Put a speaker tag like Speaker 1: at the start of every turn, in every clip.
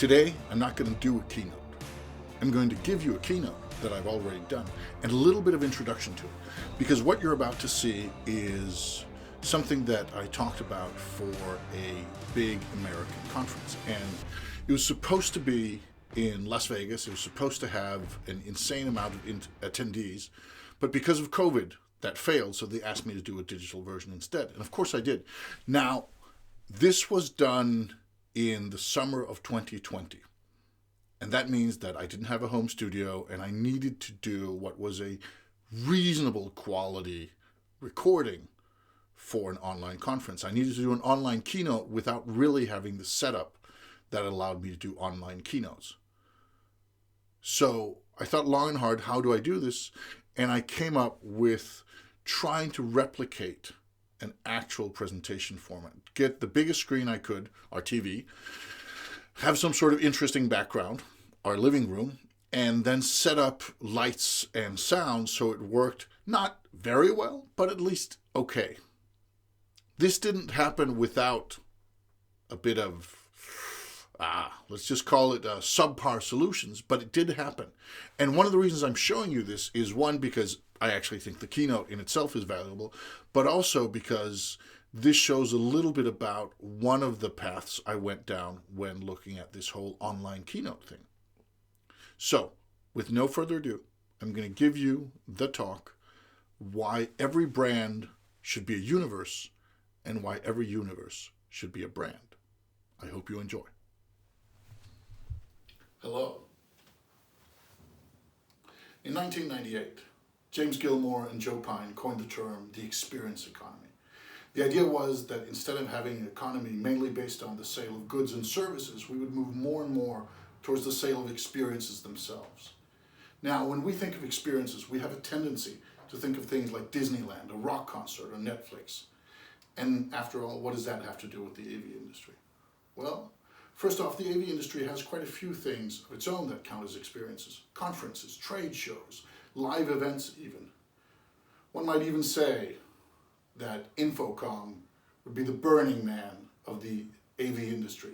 Speaker 1: Today, I'm not going to do a keynote. I'm going to give you a keynote that I've already done and a little bit of introduction to it. Because what you're about to see is something that I talked about for a big American conference. And it was supposed to be in Las Vegas. It was supposed to have an insane amount of attendees. But because of COVID, that failed. So they asked me to do a digital version instead. And of course I did. Now, this was done in the summer of 2020. And that means that I didn't have a home studio and I needed to do what was a reasonable quality recording for an online conference. I needed to do an online keynote without really having the setup that allowed me to do online keynotes. So I thought long and hard, how do I do this? And I came up with trying to replicate an actual presentation format. Get the biggest screen I could, our TV, have some sort of interesting background, our living room, and then set up lights and sound so it worked not very well, but at least okay. This didn't happen without a bit of, let's just call it subpar solutions, but it did happen. And one of the reasons I'm showing you this is, one, because I actually think the keynote in itself is valuable, but also because this shows a little bit about one of the paths I went down when looking at this whole online keynote thing. So, with no further ado, I'm going to give you the talk, why every brand should be a universe and why every universe should be a brand. I hope you enjoy. Hello. In 1998, James Gilmore and Joe Pine coined the term the experience economy. The idea was that instead of having an economy mainly based on the sale of goods and services, we would move more and more towards the sale of experiences themselves. Now, when we think of experiences, we have a tendency to think of things like Disneyland, a rock concert, or Netflix. And after all, what does that have to do with the AV industry? Well, first off, the AV industry has quite a few things of its own that count as experiences. Conferences, trade shows, live events even. One might even say that Infocom would be the Burning Man of the AV industry.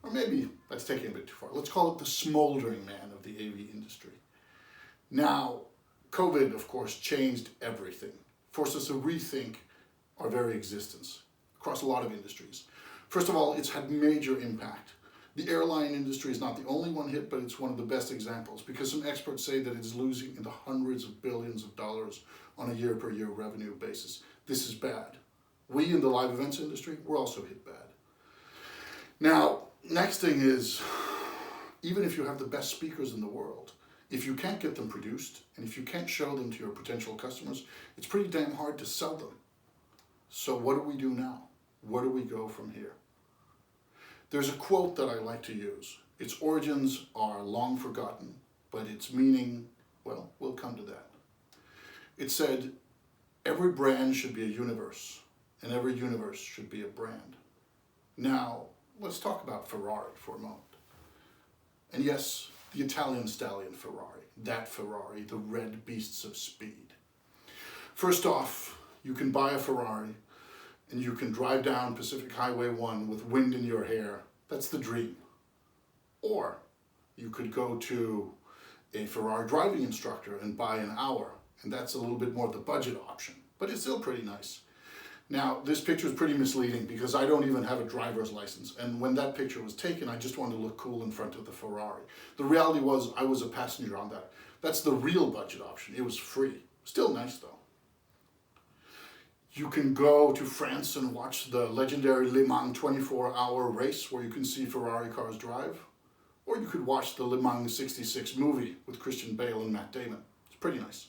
Speaker 1: Or maybe, let's take it a bit too far. Let's call it the smoldering man of the AV industry. Now, COVID, of course, changed everything, forced us to rethink our very existence across a lot of industries. First of all, it's had major impact. The airline industry is not the only one hit, but it's one of the best examples because some experts say that it's losing in the hundreds of billions of dollars on a year-per-year revenue basis. This is bad. We in the live events industry, we're also hit bad. Now, next thing is, even if you have the best speakers in the world, if you can't get them produced and if you can't show them to your potential customers, it's pretty damn hard to sell them. So what do we do now? Where do we go from here? There's a quote that I like to use. Its origins are long forgotten, but its meaning, well, we'll come to that. It said, every brand should be a universe, and every universe should be a brand. Now, let's talk about Ferrari for a moment. And yes, the Italian stallion Ferrari, that Ferrari, the red beasts of speed. First off, you can buy a Ferrari and you can drive down Pacific Highway 1 with wind in your hair. That's the dream. Or you could go to a Ferrari driving instructor and buy an hour, and that's a little bit more of the budget option, but it's still pretty nice. Now, this picture is pretty misleading because I don't even have a driver's license, and when that picture was taken, I just wanted to look cool in front of the Ferrari. The reality was I was a passenger on that. That's the real budget option. It was free. Still nice though. You can go to France and watch the legendary Le Mans 24-hour race where you can see Ferrari cars drive. Or you could watch the Le Mans 66 movie with Christian Bale and Matt Damon. It's pretty nice.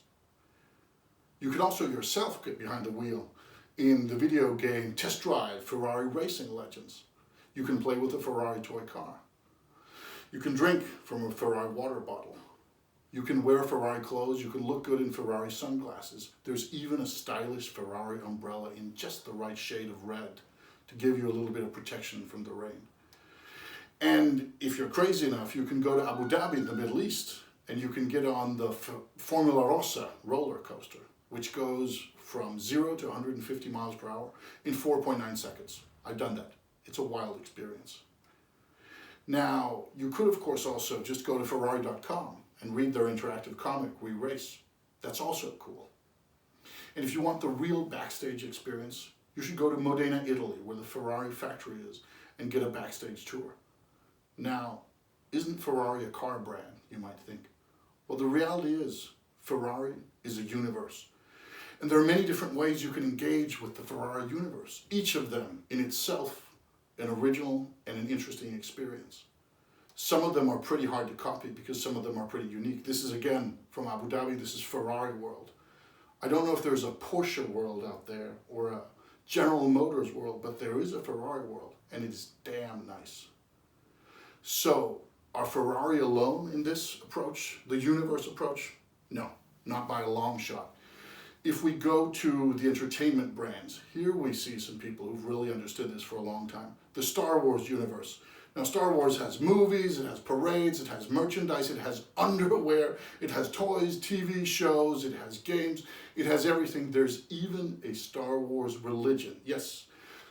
Speaker 1: You can also yourself get behind the wheel in the video game Test Drive Ferrari Racing Legends. You can play with a Ferrari toy car. You can drink from a Ferrari water bottle. You can wear Ferrari clothes, you can look good in Ferrari sunglasses. There's even a stylish Ferrari umbrella in just the right shade of red to give you a little bit of protection from the rain. And if you're crazy enough, you can go to Abu Dhabi in the Middle East and you can get on the Formula Rossa roller coaster, which goes from 0 to 150 miles per hour in 4.9 seconds. I've done that. It's a wild experience. Now, you could of course also just go to Ferrari.com and read their interactive comic, We Race. That's also cool. And if you want the real backstage experience, you should go to Modena, Italy, where the Ferrari factory is, and get a backstage tour. Now, isn't Ferrari a car brand, you might think? Well, the reality is, Ferrari is a universe. And there are many different ways you can engage with the Ferrari universe, each of them in itself an original and an interesting experience. Some of them are pretty hard to copy because some of them are pretty unique. This is again from Abu Dhabi, this is Ferrari world. I don't know if there's a Porsche world out there or a General Motors world, but there is a Ferrari world and it's damn nice. So, are Ferrari alone in this approach, the universe approach? No, not by a long shot. If we go to the entertainment brands, here we see some people who've really understood this for a long time. The Star Wars universe. Now Star Wars has movies, it has parades, it has merchandise, it has underwear, it has toys, TV shows, it has games, it has everything. There's even a Star Wars religion. Yes,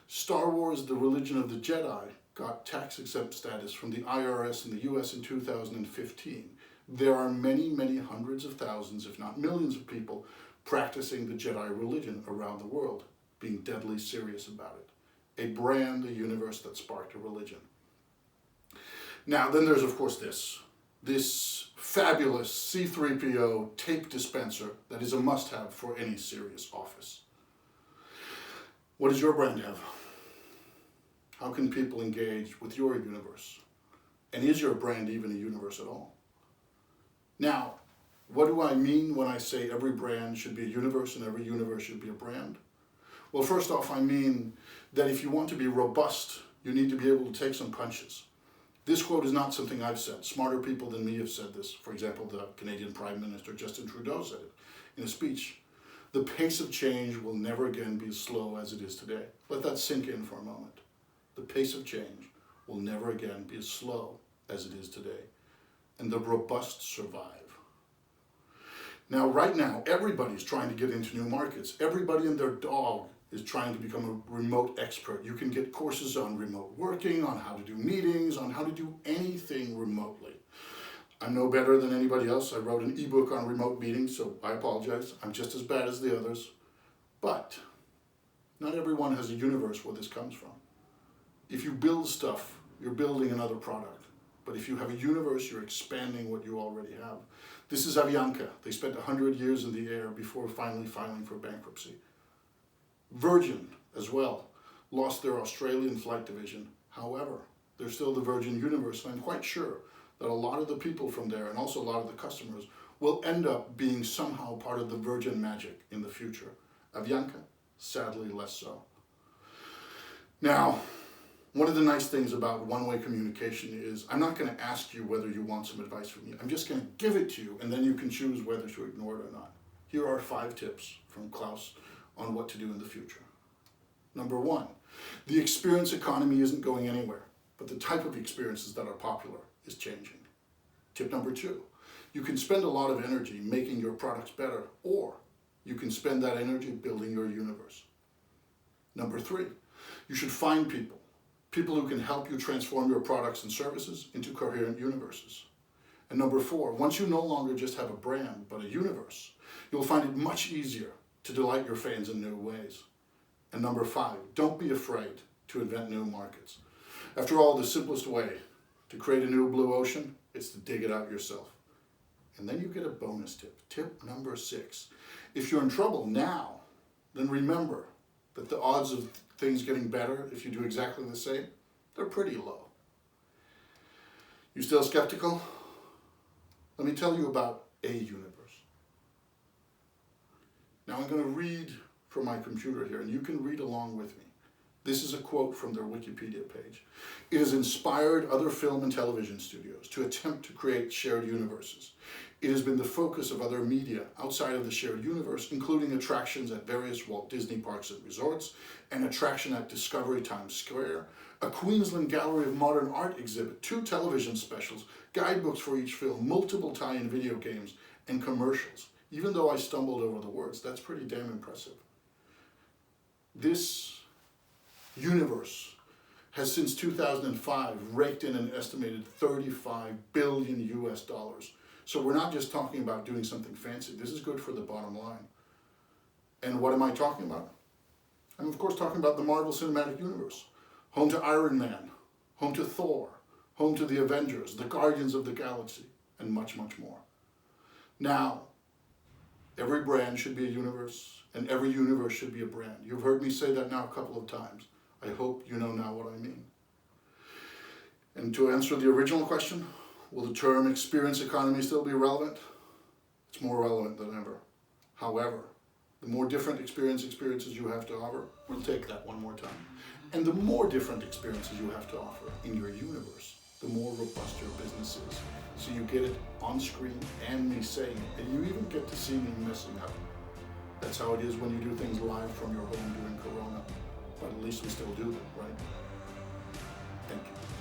Speaker 1: Star Wars, the religion of the Jedi, got tax exempt status from the IRS in the US in 2015. There are many, many hundreds of thousands, if not millions of people practicing the Jedi religion around the world, being deadly serious about it. A brand, a universe that sparked a religion. Now, then there's of course this fabulous C3PO tape dispenser that is a must-have for any serious office. What does your brand have? How can people engage with your universe? And is your brand even a universe at all? Now, what do I mean when I say every brand should be a universe and every universe should be a brand? Well, first off, I mean that if you want to be robust, you need to be able to take some punches. This quote is not something I've said. Smarter people than me have said this. For example, the Canadian Prime Minister Justin Trudeau said it in a speech. The pace of change will never again be as slow as it is today. Let that sink in for a moment. The pace of change will never again be as slow as it is today. And the robust survive. Now, right now, everybody's trying to get into new markets. Everybody and their dog is trying to become a remote expert. You can get courses on remote working, on how to do meetings, on how to do anything remotely. I'm no better than anybody else. I wrote an ebook on remote meetings, so I apologize. I'm just as bad as the others. But not everyone has a universe where this comes from. If you build stuff, you're building another product. But if you have a universe, you're expanding what you already have. This is Avianca. They spent 100 years in the air before finally filing for bankruptcy. Virgin, as well, lost their Australian flight division. However, they're still the Virgin universe, and I'm quite sure that a lot of the people from there, and also a lot of the customers, will end up being somehow part of the Virgin magic in the future. Avianca, sadly, less so. Now, one of the nice things about one-way communication is I'm not going to ask you whether you want some advice from me. I'm just going to give it to you, and then you can choose whether to ignore it or not. Here are 5 tips from Claus on what to do in the future. Number 1, the experience economy isn't going anywhere, but the type of experiences that are popular is changing. Tip number 2, you can spend a lot of energy making your products better, or you can spend that energy building your universe. Number 3, you should find people who can help you transform your products and services into coherent universes. And number 4, once you no longer just have a brand, but a universe, you'll find it much easier to delight your fans in new ways. And number 5, don't be afraid to invent new markets. After all, the simplest way to create a new blue ocean is to dig it out yourself. And then you get a bonus tip. Tip number 6. If you're in trouble now, then remember that the odds of things getting better if you do exactly the same, they're pretty low. You still skeptical? Let me tell you about a universe. Now I'm going to read from my computer here, and you can read along with me. This is a quote from their Wikipedia page. It has inspired other film and television studios to attempt to create shared universes. It has been the focus of other media outside of the shared universe, including attractions at various Walt Disney parks and resorts, an attraction at Discovery Times Square, a Queensland Gallery of Modern Art exhibit, 2 television specials, guidebooks for each film, multiple tie-in video games, and commercials. Even though I stumbled over the words, that's pretty damn impressive. This universe has since 2005 raked in an estimated $35 billion US. So we're not just talking about doing something fancy. This is good for the bottom line. And what am I talking about? I'm of course talking about the Marvel Cinematic Universe. Home to Iron Man, home to Thor, home to the Avengers, the Guardians of the Galaxy, and much, much more. Now, every brand should be a universe, and every universe should be a brand. You've heard me say that now a couple of times. I hope you know now what I mean. And to answer the original question, will the term experience economy still be relevant? It's more relevant than ever. However, the more different experiences you have to offer, we'll take that one more time. And the more different experiences you have to offer in your universe, the more robust your business is. So you get it on screen and me saying it, and you even get to see me messing up. That's how it is when you do things live from your home during Corona. But at least we still do them, right? Thank you.